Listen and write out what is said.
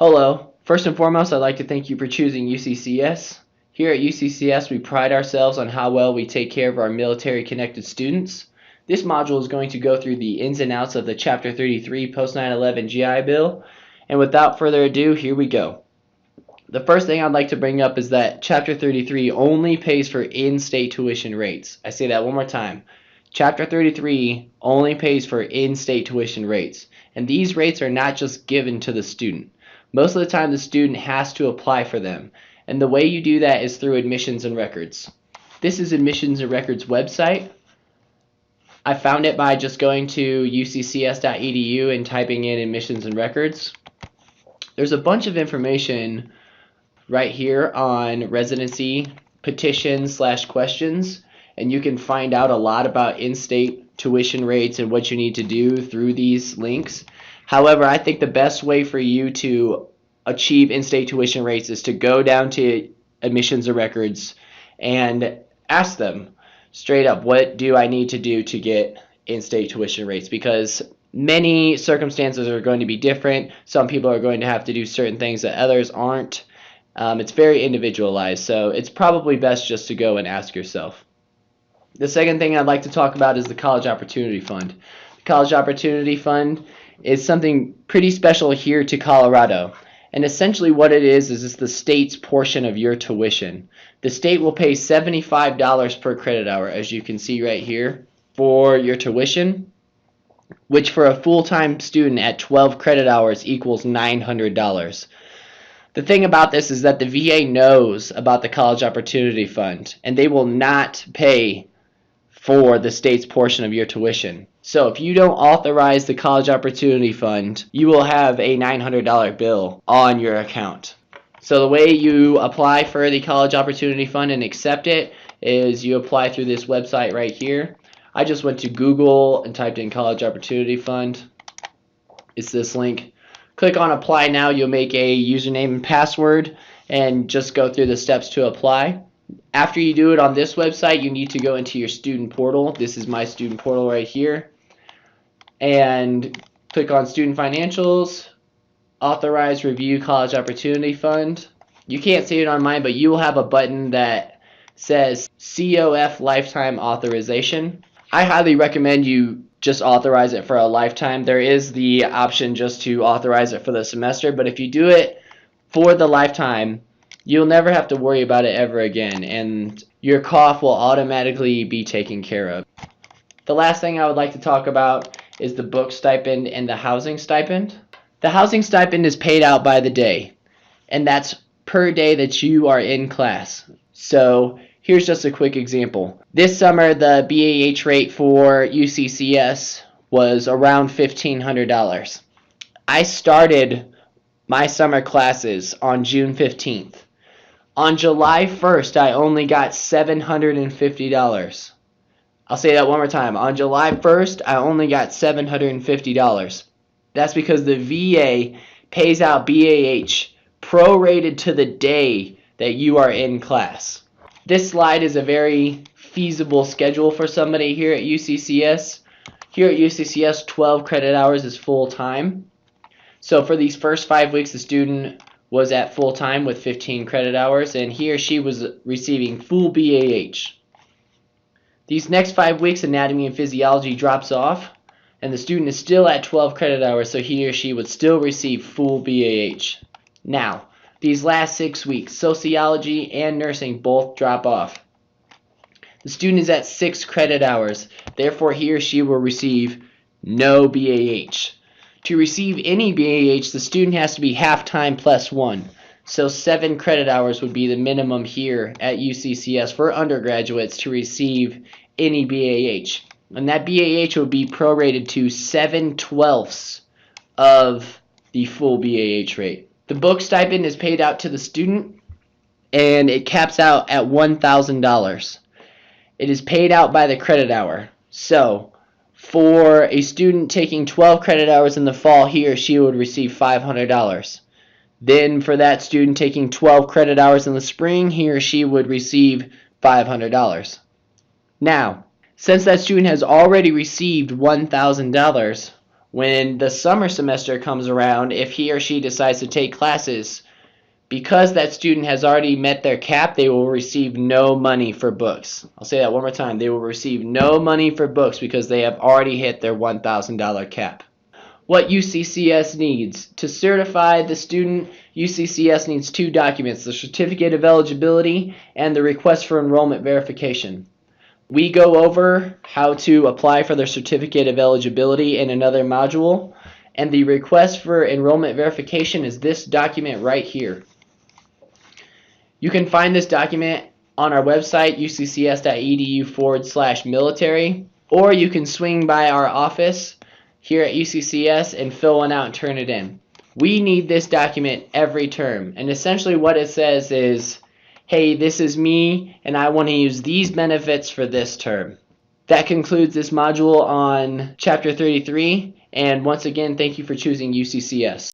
Hello. First and foremost, I'd like to thank you for choosing UCCS. Here at UCCS, we pride ourselves on how well we take care of our military-connected students. This module is going to go through the ins and outs of the Chapter 33 Post 9/11 GI Bill. And without further ado, here we go. The first thing I'd like to bring up is that Chapter 33 only pays for in-state tuition rates. I say that one more time. Chapter 33 only pays for in-state tuition rates. And these rates are not just given to the student. Most of the time the student has to apply for them, and the way you do that is through Admissions and Records. This is Admissions and Records website. I found it by just going to uccs.edu and typing in Admissions and Records. There's a bunch of information right here on residency petitions/questions, and you can find out a lot about in-state tuition rates and what you need to do through these links. However, I think the best way for you to achieve in-state tuition rates is to go down to Admissions and Records and ask them straight up, what do I need to do to get in-state tuition rates? Because many circumstances are going to be different. Some people are going to have to do certain things that others aren't. It's very individualized, so it's probably best just to go and ask yourself. The second thing I'd like to talk about is the College Opportunity Fund. The College Opportunity Fund is something pretty special here to Colorado. And essentially what it is it's the state's portion of your tuition. The state will pay $75 per credit hour, as you can see right here, for your tuition, which for a full-time student at 12 credit hours equals $900. The thing about this is that the VA knows about the College Opportunity Fund, and they will not pay for the state's portion of your tuition. So if you don't authorize the College Opportunity Fund, you will have a $900 bill on your account. So the way you apply for the College Opportunity Fund and accept it is you apply through this website right here. I just went to Google and typed in College Opportunity Fund. It's this link. Click on Apply Now. You'll make a username and password and just go through the steps to apply. After you do it on this website, you need to go into your student portal. This is my student portal right here. And click on Student Financials, Authorize Review College Opportunity Fund. You can't see it on mine, but you will have a button that says COF Lifetime Authorization. I highly recommend you just authorize it for a lifetime. There is the option just to authorize it for the semester, but if you do it for the lifetime, you'll never have to worry about it ever again, and your cough will automatically be taken care of. The last thing I would like to talk about is the book stipend and the housing stipend. The housing stipend is paid out by the day, and that's per day that you are in class. So here's just a quick example. This summer, the BAH rate for UCCS was around $1,500. I started my summer classes on June 15th. On July 1st, I only got $750. I'll say that one more time. On July 1st, I only got $750. That's because the VA pays out BAH prorated to the day that you are in class. This slide is a very feasible schedule for somebody here at UCCS. Here at UCCS, 12 credit hours is full time. So for these first 5 weeks, the student was at full time with 15 credit hours, and he or she was receiving full BAH. These next 5 weeks, anatomy and physiology drops off, and the student is still at 12 credit hours, so he or she would still receive full BAH. Now, these last 6 weeks, sociology and nursing both drop off. The student is at 6 credit hours, therefore he or she will receive no BAH. To receive any BAH, the student has to be half-time plus 1. So 7 credit hours would be the minimum here at UCCS for undergraduates to receive any BAH. And that BAH would be prorated to 7/12 of the full BAH rate. The book stipend is paid out to the student, and it caps out at $1,000. It is paid out by the credit hour. So for a student taking 12 credit hours in the fall, he or she would receive $500. Then for that student taking 12 credit hours in the spring, he or she would receive $500. Now, since that student has already received $1,000, When the summer semester comes around, if he or she decides to take classes, because that student has already met their cap, they will receive no money for books. I'll say that one more time. They will receive no money for books because they have already hit their $1,000 cap. What UCCS needs. To certify the student, UCCS needs 2 documents, the Certificate of Eligibility and the Request for Enrollment Verification. We go over how to apply for their Certificate of Eligibility in another module, and the Request for Enrollment Verification is this document right here. You can find this document on our website, uccs.edu/military, or you can swing by our office here at UCCS and fill one out and turn it in. We need this document every term, and essentially what it says is, hey, this is me and I want to use these benefits for this term. That concludes this module on Chapter 33, and once again, thank you for choosing UCCS.